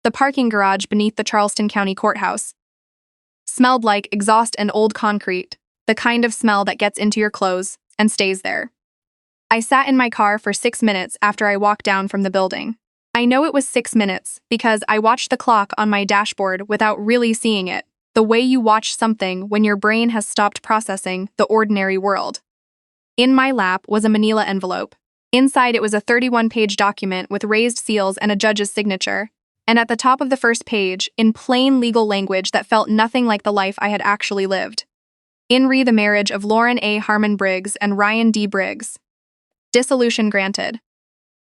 the parking garage beneath the Charleston County Courthouse. Smelled like exhaust and old concrete, the kind of smell that gets into your clothes and stays there. I sat in my car for 6 minutes after I walked down from the building. I know it was 6 minutes because I watched the clock on my dashboard without really seeing it, the way you watch something when your brain has stopped processing the ordinary world. In my lap was a manila envelope. Inside it was a 31-page document with raised seals and a judge's signature, and at the top of the first page, in plain legal language that felt nothing like the life I had actually lived. In re the marriage of Lauren A. Harmon Briggs and Ryan D. Briggs. Dissolution granted.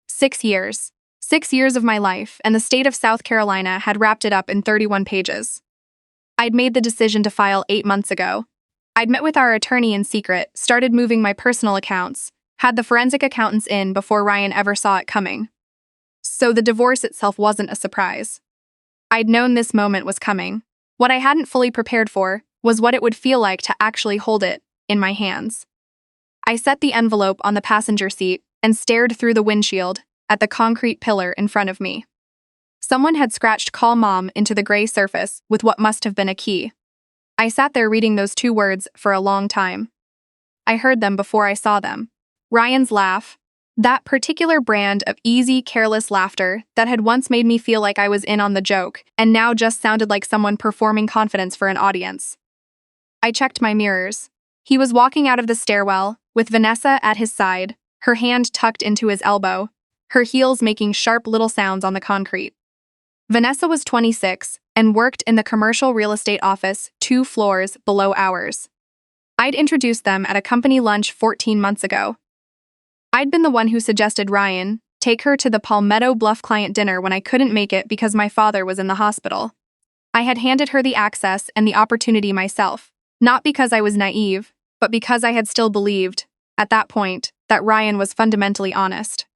6 years. 6 years of my life, and the state of South Carolina had wrapped it up in 31 pages. I'd made the decision to file 8 months ago. I'd met with our attorney in secret, started moving my personal accounts, had the forensic accountants in before Ryan ever saw it coming. So the divorce itself wasn't a surprise. I'd known this moment was coming. What I hadn't fully prepared for was what it would feel like to actually hold it in my hands. I set the envelope on the passenger seat and stared through the windshield at the concrete pillar in front of me. Someone had scratched "Call Mom" into the gray surface with what must have been a key. I sat there reading those 2 words for a long time. I heard them before I saw them. Ryan's laugh, that particular brand of easy, careless laughter that had once made me feel like I was in on the joke and now just sounded like someone performing confidence for an audience. I checked my mirrors. He was walking out of the stairwell, with Vanessa at his side, her hand tucked into his elbow, her heels making sharp little sounds on the concrete. Vanessa was 26 and worked in the commercial real estate office 2 floors below ours. I'd introduced them at a company lunch 14 months ago. I'd been the one who suggested Ryan take her to the Palmetto Bluff client dinner when I couldn't make it because my father was in the hospital. I had handed her the access and the opportunity myself, not because I was naive, but because I had still believed, at that point, that Ryan was fundamentally honest.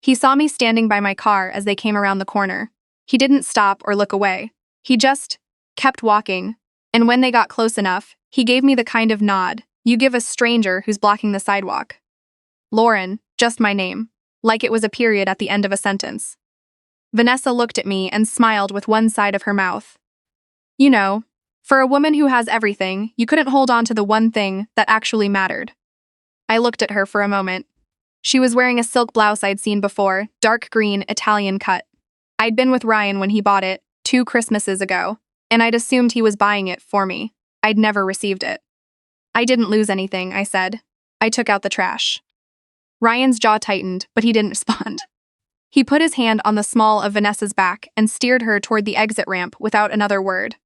He saw me standing by my car as they came around the corner. He didn't stop or look away. He just kept walking, and when they got close enough, he gave me the kind of nod you give a stranger who's blocking the sidewalk. Lauren, just my name, like it was a period at the end of a sentence. Vanessa looked at me and smiled with one side of her mouth. You know, for a woman who has everything, you couldn't hold on to the one thing that actually mattered. I looked at her for a moment. She was wearing a silk blouse I'd seen before, dark green, Italian cut. I'd been with Ryan when he bought it 2 Christmases ago, and I'd assumed he was buying it for me. I'd never received it. I didn't lose anything, I said. I took out the trash. Ryan's jaw tightened, but he didn't respond. He put his hand on the small of Vanessa's back and steered her toward the exit ramp without another word.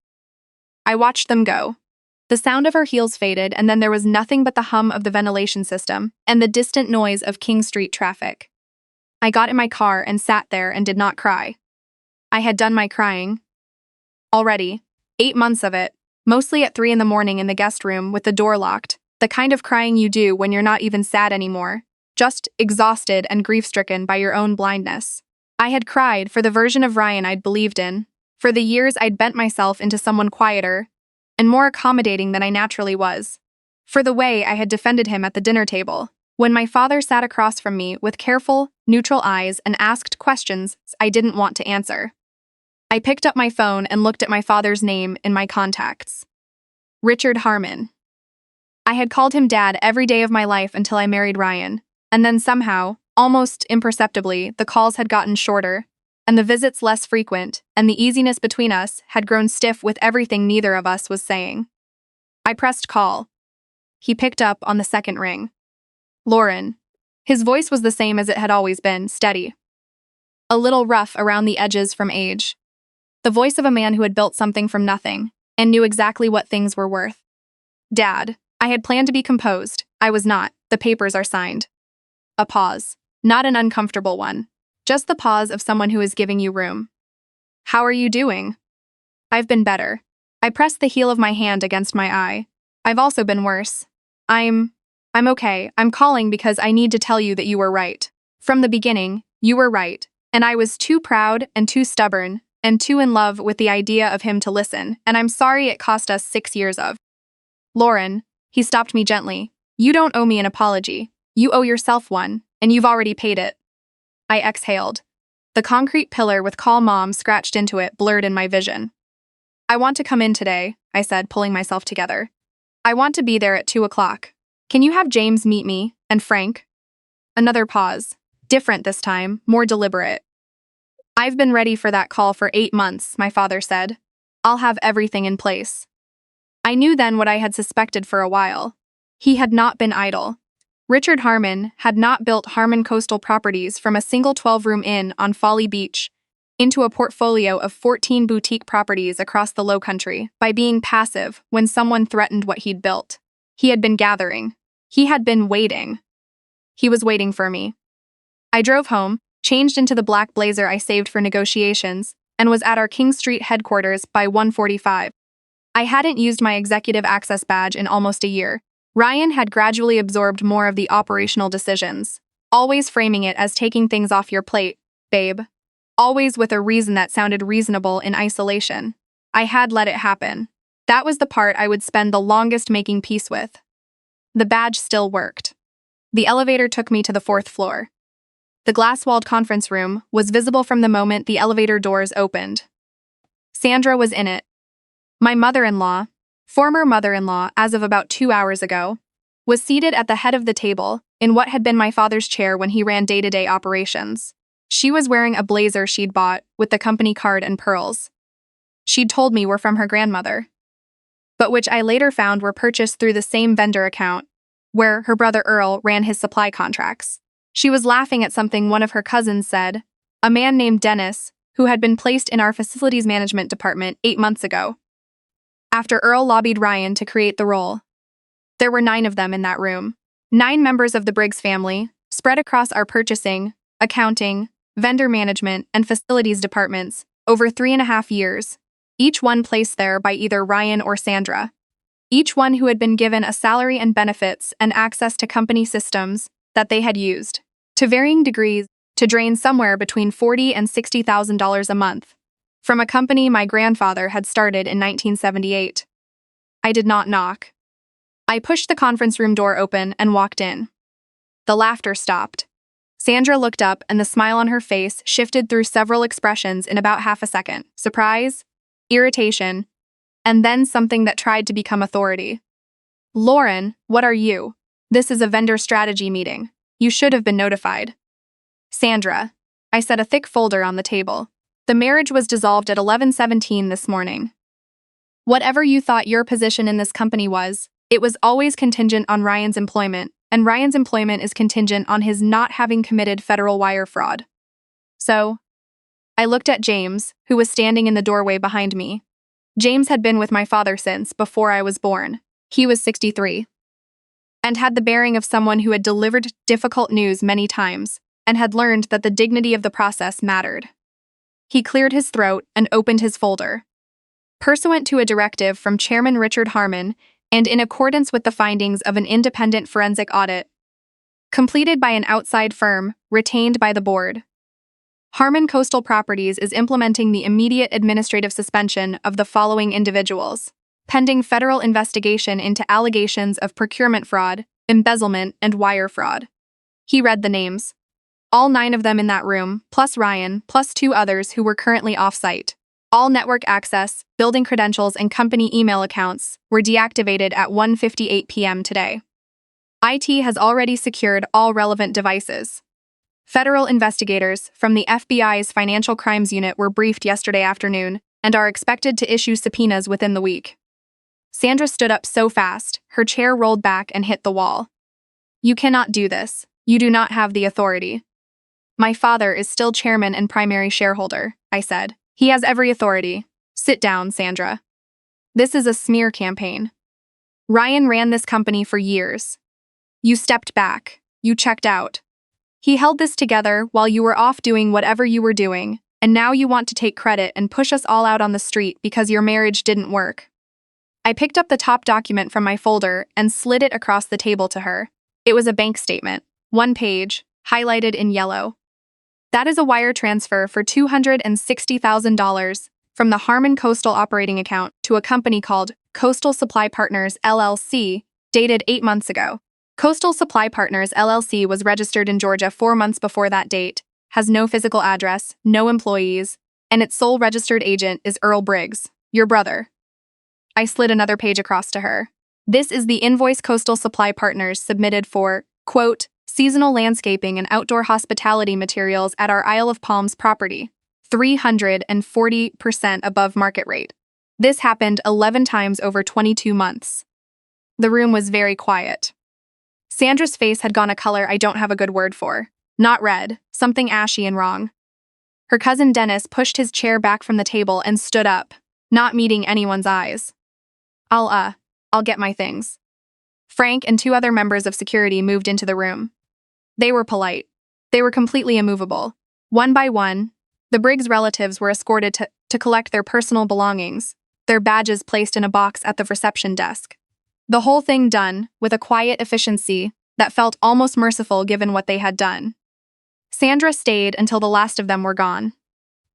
I watched them go. The sound of her heels faded, and then there was nothing but the hum of the ventilation system and the distant noise of King Street traffic. I got in my car and sat there and did not cry. I had done my crying. Already, 8 months of it, mostly at 3 a.m. in the guest room with the door locked, the kind of crying you do when you're not even sad anymore, just exhausted and grief-stricken by your own blindness. I had cried for the version of Ryan I'd believed in, for the years I'd bent myself into someone quieter and more accommodating than I naturally was, for the way I had defended him at the dinner table, when my father sat across from me with careful, neutral eyes and asked questions I didn't want to answer. I picked up my phone and looked at my father's name in my contacts. Richard Harmon. I had called him Dad every day of my life until I married Ryan, and then somehow, almost imperceptibly, the calls had gotten shorter, and the visits less frequent, and the easiness between us had grown stiff with everything neither of us was saying. I pressed call. He picked up on the second ring. Lauren. His voice was the same as it had always been, steady. A little rough around the edges from age. The voice of a man who had built something from nothing, and knew exactly what things were worth. Dad. I had planned to be composed. I was not. The papers are signed. A pause. Not an uncomfortable one. Just the pause of someone who is giving you room. How are you doing? I've been better. I pressed the heel of my hand against my eye. I've also been worse. I'm okay. I'm calling because I need to tell you that you were right. From the beginning, you were right, and I was too proud and too stubborn and too in love with the idea of him to listen, and I'm sorry it cost us 6 years of. Lauren, he stopped me gently. You don't owe me an apology. You owe yourself one, and you've already paid it. I exhaled. The concrete pillar with "Call Mom" scratched into it blurred in my vision. "I want to come in today," I said, pulling myself together. "I want to be there at 2 o'clock. Can you have James meet me, and Frank?" Another pause. Different this time, more deliberate. "I've been ready for that call for 8 months, my father said. I'll have everything in place." I knew then what I had suspected for a while. He had not been idle. Richard Harmon had not built Harmon Coastal Properties from a single 12-room inn on Folly Beach into a portfolio of 14 boutique properties across the Lowcountry by being passive when someone threatened what he'd built. He had been gathering. He had been waiting. He was waiting for me. I drove home, changed into the black blazer I saved for negotiations, and was at our King Street headquarters by 1:45. I hadn't used my executive access badge in almost a year. Ryan had gradually absorbed more of the operational decisions, always framing it as taking things off your plate, babe. Always with a reason that sounded reasonable in isolation. I had let it happen. That was the part I would spend the longest making peace with. The badge still worked. The elevator took me to the 4th floor. The glass-walled conference room was visible from the moment the elevator doors opened. Sandra was in it. My mother-in-law, former mother-in-law as of about 2 hours ago, was seated at the head of the table in what had been my father's chair when he ran day-to-day operations. She was wearing a blazer she'd bought with the company card and pearls. She'd told me were from her grandmother, but which I later found were purchased through the same vendor account where her brother Earl ran his supply contracts. She was laughing at something one of her cousins said, a man named Dennis, who had been placed in our facilities management department 8 months ago, after Earl lobbied Ryan to create the role. There were 9 of them in that room. 9 members of the Briggs family, spread across our purchasing, accounting, vendor management, and facilities departments over 3.5 years, each one placed there by either Ryan or Sandra. Each one who had been given a salary and benefits and access to company systems that they had used, to varying degrees, to drain somewhere between $40,000 and $60,000 a month, from a company my grandfather had started in 1978. I did not knock. I pushed the conference room door open and walked in. The laughter stopped. Sandra looked up and the smile on her face shifted through several expressions in about half a second. Surprise, irritation, and then something that tried to become authority. "Lauren, what are you? This is a vendor strategy meeting. You should have been notified." "Sandra," I set a thick folder on the table. "The marriage was dissolved at 11:17 this morning. Whatever you thought your position in this company was, it was always contingent on Ryan's employment, and Ryan's employment is contingent on his not having committed federal wire fraud. So," I looked at James, who was standing in the doorway behind me. James had been with my father since before I was born. He was 63. And had the bearing of someone who had delivered difficult news many times and had learned that the dignity of the process mattered. He cleared his throat and opened his folder. Pursuant to a directive from Chairman Richard Harmon and in accordance with the findings of an independent forensic audit, completed by an outside firm retained by the board, Harmon Coastal Properties is implementing the immediate administrative suspension of the following individuals, pending federal investigation into allegations of procurement fraud, embezzlement, and wire fraud. He read the names. All 9 of them in that room, plus Ryan, plus 2 others who were currently off-site. All network access, building credentials, and company email accounts were deactivated at 1:58 p.m. today. IT has already secured all relevant devices. Federal investigators from the FBI's Financial Crimes Unit were briefed yesterday afternoon and are expected to issue subpoenas within the week. Sandra stood up so fast, her chair rolled back and hit the wall. "You cannot do this. You do not have the authority." "My father is still chairman and primary shareholder," I said. "He has every authority." "Sit down, Sandra. This is a smear campaign. Ryan ran this company for years. You stepped back. You checked out. He held this together while you were off doing whatever you were doing, and now you want to take credit and push us all out on the street because your marriage didn't work." I picked up the top document from my folder and slid it across the table to her. It was a bank statement, 1 page, highlighted in yellow. That is a wire transfer for $260,000 from the Harmon Coastal operating account to a company called Coastal Supply Partners, LLC, dated 8 months ago. Coastal Supply Partners, LLC was registered in Georgia 4 months before that date has no physical address, no employees, and its sole registered agent is Earl Briggs, your brother. I slid another page across to her. This is the invoice Coastal Supply Partners submitted for, quote, seasonal landscaping and outdoor hospitality materials at our Isle of Palms property, 340% above market rate. This happened 11 times over 22 months. The room was very quiet. Sandra's face had gone a color I don't have a good word for. Not red, something ashy and wrong. Her cousin Dennis pushed his chair back from the table and stood up, not meeting anyone's eyes. I'll get my things. Frank and two other members of security moved into the room. They were polite. They were completely immovable. One by one, the Briggs relatives were escorted to collect their personal belongings, their badges placed in a box at the reception desk. The whole thing done with a quiet efficiency that felt almost merciful given what they had done. Sandra stayed until the last of them were gone.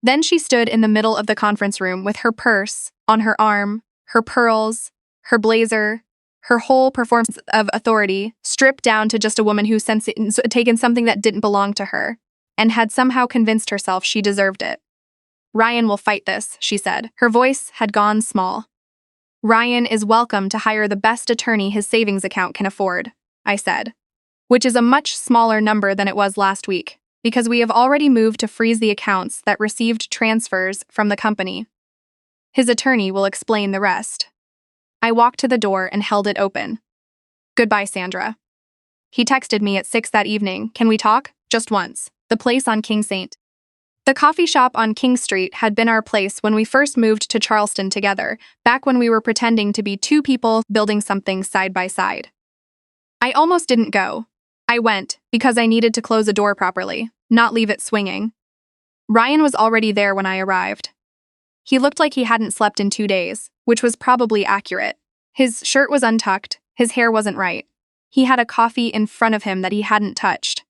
Then she stood in the middle of the conference room with her purse on her arm, her pearls, her blazer, her whole performance of authority stripped down to just a woman who taken something that didn't belong to her and had somehow convinced herself she deserved it. Ryan will fight this, she said. Her voice had gone small. Ryan is welcome to hire the best attorney his savings account can afford, I said, which is a much smaller number than it was last week, because we have already moved to freeze the accounts that received transfers from the company. His attorney will explain the rest. I walked to the door and held it open. Goodbye, Sandra. He texted me at 6 that evening. Can we talk? Just once. The place on King St. The coffee shop on King Street had been our place when we first moved to Charleston together, back when we were pretending to be two people building something side by side. I almost didn't go. I went because I needed to close a door properly, not leave it swinging. Ryan was already there when I arrived. He looked like he hadn't slept in 2 days, which was probably accurate. His shirt was untucked, his hair wasn't right. He had a coffee in front of him that he hadn't touched.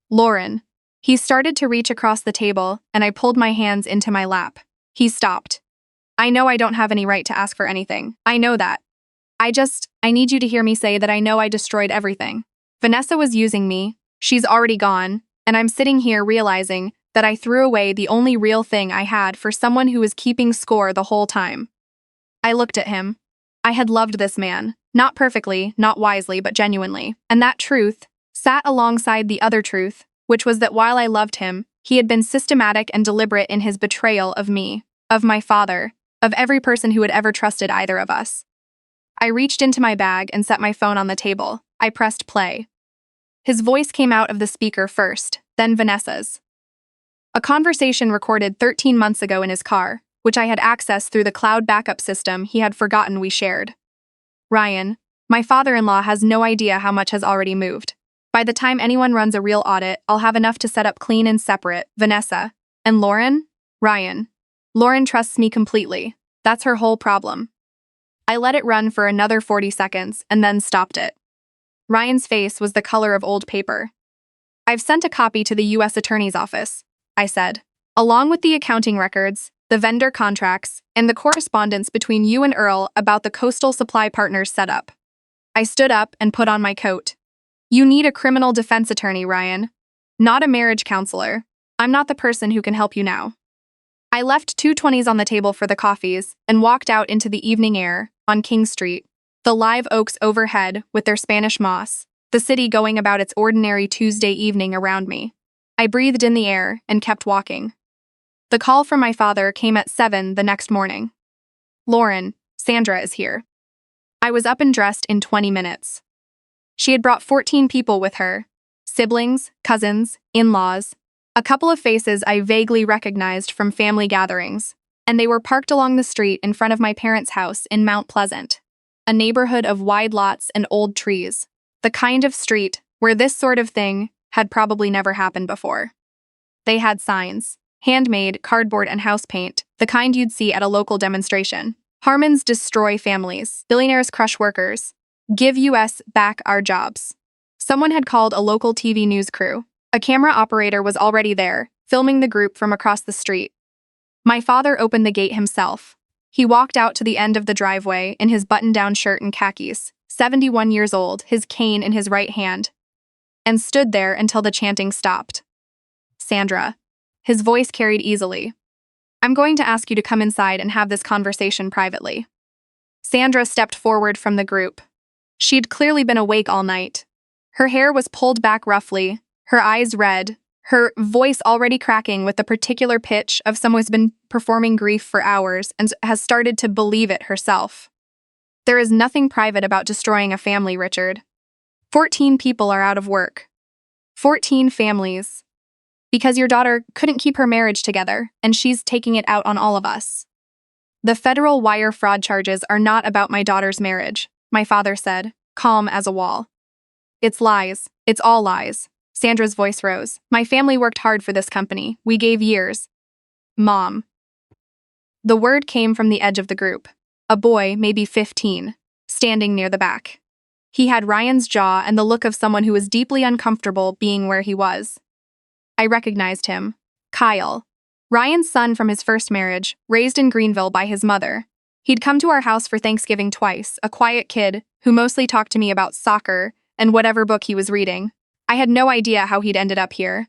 Lauren. He started to reach across the table, and I pulled my hands into my lap. He stopped. I know I don't have any right to ask for anything. I know that. I need you to hear me say that I know I destroyed everything. Vanessa was using me, she's already gone, and I'm sitting here realizing that I threw away the only real thing I had for someone who was keeping score the whole time. I looked at him. I had loved this man, not perfectly, not wisely, but genuinely, and that truth sat alongside the other truth, which was that while I loved him, he had been systematic and deliberate in his betrayal of me, of my father, of every person who had ever trusted either of us. I reached into my bag and set my phone on the table. I pressed play. His voice came out of the speaker first, then Vanessa's. A conversation recorded 13 months ago in his car, which I had accessed through the cloud backup system he had forgotten we shared. Ryan, my father-in-law has no idea how much has already moved. By the time anyone runs a real audit, I'll have enough to set up clean and separate. Vanessa. And Lauren? Ryan. Lauren trusts me completely. That's her whole problem. I let it run for another 40 seconds and then stopped it. Ryan's face was the color of old paper. I've sent a copy to the U.S. Attorney's Office, I said, along with the accounting records, the vendor contracts, and the correspondence between you and Earl about the Coastal Supply Partners setup. I stood up and put on my coat. You need a criminal defense attorney, Ryan. Not a marriage counselor. I'm not the person who can help you now. I left 2 20s on the table for the coffees and walked out into the evening air on King Street, the live oaks overhead with their Spanish moss, the city going about its ordinary Tuesday evening around me. I breathed in the air and kept walking. The call from my father came at 7 the next morning. Lauren, Sandra is here. I was up and dressed in 20 minutes. She had brought 14 people with her, siblings, cousins, in-laws, a couple of faces I vaguely recognized from family gatherings, and they were parked along the street in front of my parents' house in Mount Pleasant, a neighborhood of wide lots and old trees, the kind of street where this sort of thing had probably never happened before. They had signs, handmade, cardboard and house paint, the kind you'd see at a local demonstration. Harmons destroy families, billionaires crush workers, give us back our jobs. Someone had called a local TV news crew. A camera operator was already there, filming the group from across the street. My father opened the gate himself. He walked out to the end of the driveway in his button-down shirt and khakis, 71 years old, his cane in his right hand, and stood there until the chanting stopped. Sandra. His voice carried easily. I'm going to ask you to come inside and have this conversation privately. Sandra stepped forward from the group. She'd clearly been awake all night. Her hair was pulled back roughly, her eyes red, her voice already cracking with the particular pitch of someone who's been performing grief for hours and has started to believe it herself. There is nothing private about destroying a family, Richard. 14 people are out of work. 14 families. Because your daughter couldn't keep her marriage together, and she's taking it out on all of us. The federal wire fraud charges are not about my daughter's marriage, my father said, calm as a wall. It's lies. It's all lies. Sandra's voice rose. My family worked hard for this company. We gave years. Mom. The word came from the edge of the group. A boy, maybe 15, standing near the back. He had Ryan's jaw and the look of someone who was deeply uncomfortable being where he was. I recognized him. Kyle. Ryan's son from his first marriage, raised in Greenville by his mother. He'd come to our house for Thanksgiving twice, a quiet kid who mostly talked to me about soccer and whatever book he was reading. I had no idea how he'd ended up here.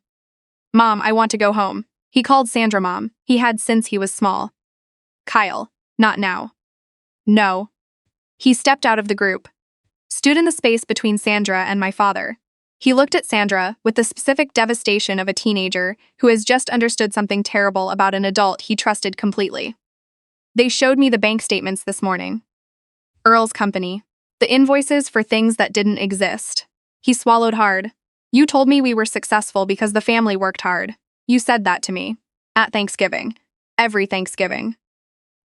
Mom, I want to go home. He called Sandra Mom. He had since he was small. Kyle. Not now. No. He stepped out of the group. Stood in the space between Sandra and my father. He looked at Sandra with the specific devastation of a teenager who has just understood something terrible about an adult he trusted completely. They showed me the bank statements this morning. Earl's company. The invoices for things that didn't exist. He swallowed hard. You told me we were successful because the family worked hard. You said that to me. At Thanksgiving. Every Thanksgiving.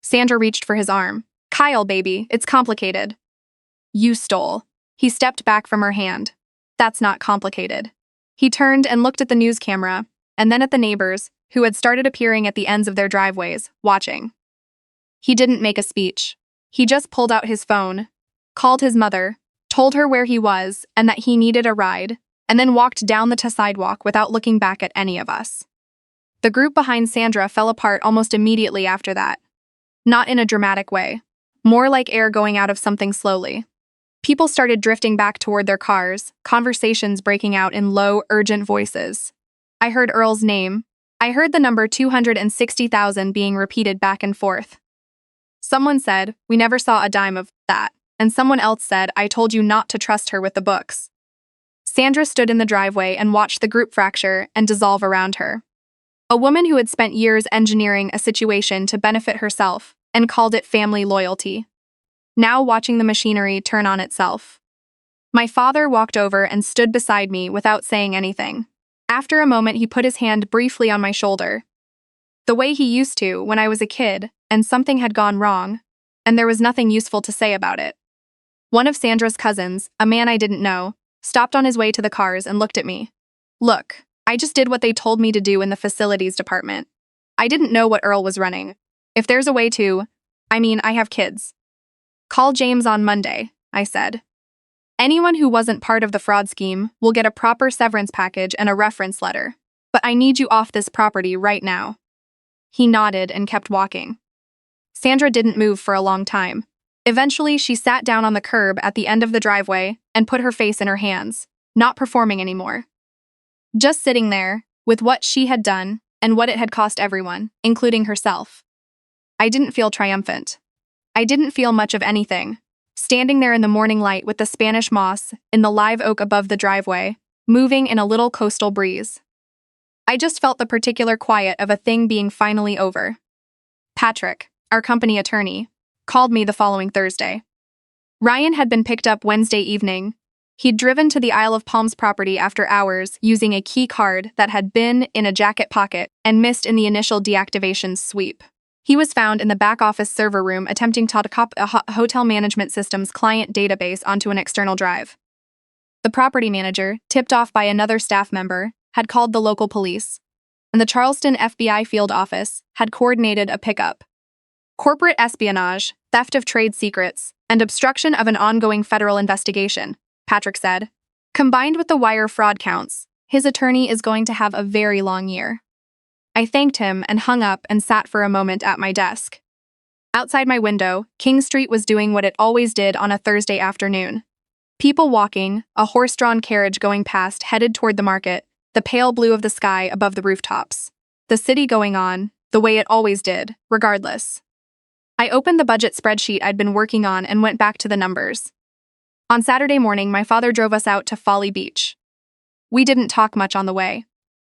Sandra reached for his arm. Kyle, baby, it's complicated. You stole. He stepped back from her hand. That's not complicated. He turned and looked at the news camera, and then at the neighbors, who had started appearing at the ends of their driveways, watching. He didn't make a speech. He just pulled out his phone, called his mother, told her where he was and that he needed a ride, and then walked down the sidewalk without looking back at any of us. The group behind Sandra fell apart almost immediately after that. Not in a dramatic way. More like air going out of something slowly. People started drifting back toward their cars, conversations breaking out in low, urgent voices. I heard Earl's name. I heard the number 260,000 being repeated back and forth. Someone said, we never saw a dime of that, and someone else said, I told you not to trust her with the books. Sandra stood in the driveway and watched the group fracture and dissolve around her. A woman who had spent years engineering a situation to benefit herself and called it family loyalty. Now watching the machinery turn on itself. My father walked over and stood beside me without saying anything. After a moment, he put his hand briefly on my shoulder. The way he used to when I was a kid, and something had gone wrong, and there was nothing useful to say about it. One of Sandra's cousins, a man I didn't know, stopped on his way to the cars and looked at me. Look, I just did what they told me to do in the facilities department. I didn't know what Earl was running. If there's a way to, I have kids. Call James on Monday, I said. Anyone who wasn't part of the fraud scheme will get a proper severance package and a reference letter. But I need you off this property right now. He nodded and kept walking. Sandra didn't move for a long time. Eventually, she sat down on the curb at the end of the driveway and put her face in her hands, not performing anymore. Just sitting there, with what she had done and what it had cost everyone, including herself. I didn't feel triumphant. I didn't feel much of anything. Standing there in the morning light with the Spanish moss in the live oak above the driveway, moving in a little coastal breeze. I just felt the particular quiet of a thing being finally over. Patrick, our company attorney, called me the following Thursday. Ryan had been picked up Wednesday evening. He'd driven to the Isle of Palms property after hours using a key card that had been in a jacket pocket and missed in the initial deactivation sweep. He was found in the back office server room attempting to copy a hotel management system's client database onto an external drive. The property manager, tipped off by another staff member, had called the local police, and the Charleston FBI field office had coordinated a pickup. Corporate espionage, theft of trade secrets, and obstruction of an ongoing federal investigation, Patrick said. Combined with the wire fraud counts, his attorney is going to have a very long year. I thanked him and hung up and sat for a moment at my desk. Outside my window, King Street was doing what it always did on a Thursday afternoon. People walking, a horse-drawn carriage going past headed toward the market, the pale blue of the sky above the rooftops. The city going on, the way it always did, regardless. I opened the budget spreadsheet I'd been working on and went back to the numbers. On Saturday morning, my father drove us out to Folly Beach. We didn't talk much on the way.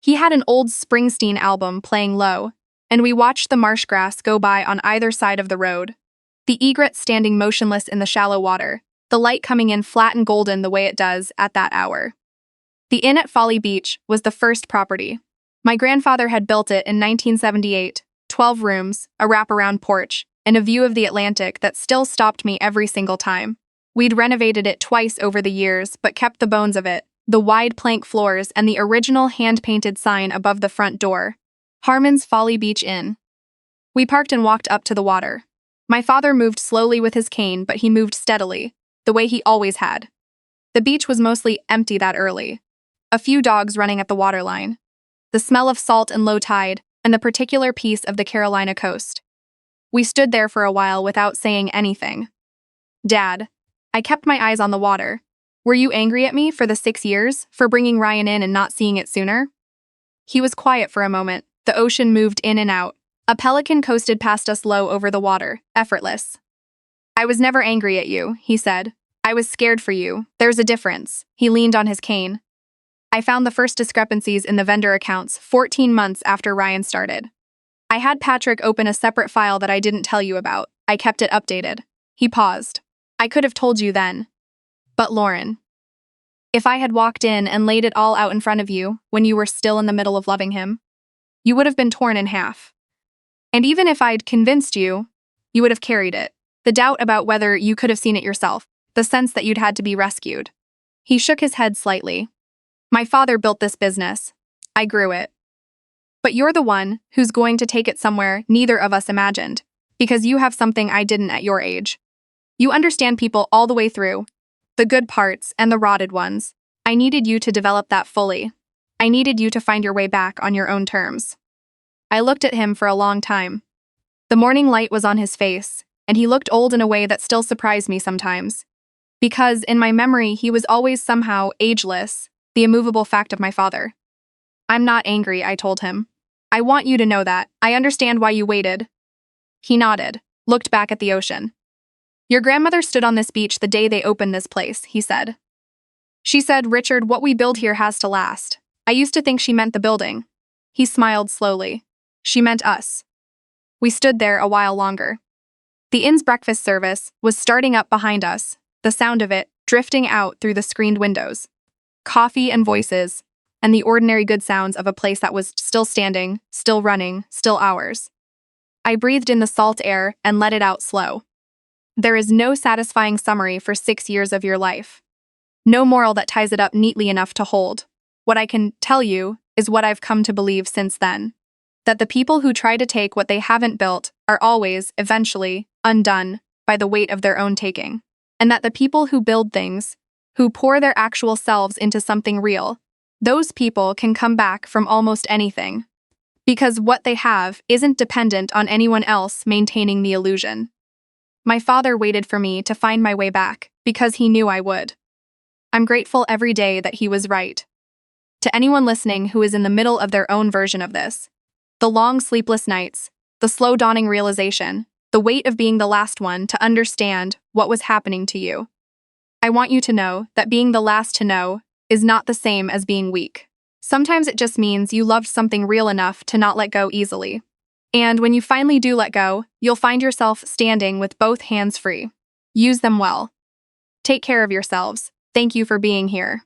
He had an old Springsteen album playing low, and we watched the marsh grass go by on either side of the road. The egret standing motionless in the shallow water, the light coming in flat and golden the way it does at that hour. The inn at Folly Beach was the first property. My grandfather had built it in 1978, 12 rooms, a wraparound porch, and a view of the Atlantic that still stopped me every single time. We'd renovated it twice over the years, but kept the bones of it, the wide plank floors and the original hand-painted sign above the front door. Harmon's Folly Beach Inn. We parked and walked up to the water. My father moved slowly with his cane, but he moved steadily, the way he always had. The beach was mostly empty that early. A few dogs running at the waterline. The smell of salt and low tide, and the particular piece of the Carolina coast. We stood there for a while without saying anything. Dad, I kept my eyes on the water. Were you angry at me for the 6 years, for bringing Ryan in and not seeing it sooner? He was quiet for a moment. The ocean moved in and out. A pelican coasted past us low over the water, effortless. I was never angry at you, he said. I was scared for you. There's a difference. He leaned on his cane. I found the first discrepancies in the vendor accounts 14 months after Ryan started. I had Patrick open a separate file that I didn't tell you about. I kept it updated. He paused. I could have told you then. But Lauren, if I had walked in and laid it all out in front of you when you were still in the middle of loving him, you would have been torn in half. And even if I'd convinced you, you would have carried it. The doubt about whether you could have seen it yourself, the sense that you'd had to be rescued. He shook his head slightly. My father built this business. I grew it. But you're the one who's going to take it somewhere neither of us imagined, because you have something I didn't at your age. You understand people all the way through, the good parts and the rotted ones. I needed you to develop that fully. I needed you to find your way back on your own terms. I looked at him for a long time. The morning light was on his face, and he looked old in a way that still surprised me sometimes. Because, in my memory, he was always somehow ageless, the immovable fact of my father. I'm not angry, I told him. I want you to know that. I understand why you waited. He nodded, looked back at the ocean. Your grandmother stood on this beach the day they opened this place, he said. She said, Richard, what we build here has to last. I used to think she meant the building. He smiled slowly. She meant us. We stood there a while longer. The inn's breakfast service was starting up behind us, the sound of it drifting out through the screened windows. Coffee and voices, and the ordinary good sounds of a place that was still standing, still running, still ours. I breathed in the salt air and let it out slow. There is no satisfying summary for 6 years of your life. No moral that ties it up neatly enough to hold. What I can tell you is what I've come to believe since then. That the people who try to take what they haven't built are always, eventually, undone by the weight of their own taking. And that the people who build things, who pour their actual selves into something real, those people can come back from almost anything. Because what they have isn't dependent on anyone else maintaining the illusion. My father waited for me to find my way back, because he knew I would. I'm grateful every day that he was right. To anyone listening who is in the middle of their own version of this, the long sleepless nights, the slow dawning realization, the weight of being the last one to understand what was happening to you. I want you to know that being the last to know is not the same as being weak. Sometimes it just means you loved something real enough to not let go easily. And when you finally do let go, you'll find yourself standing with both hands free. Use them well. Take care of yourselves. Thank you for being here.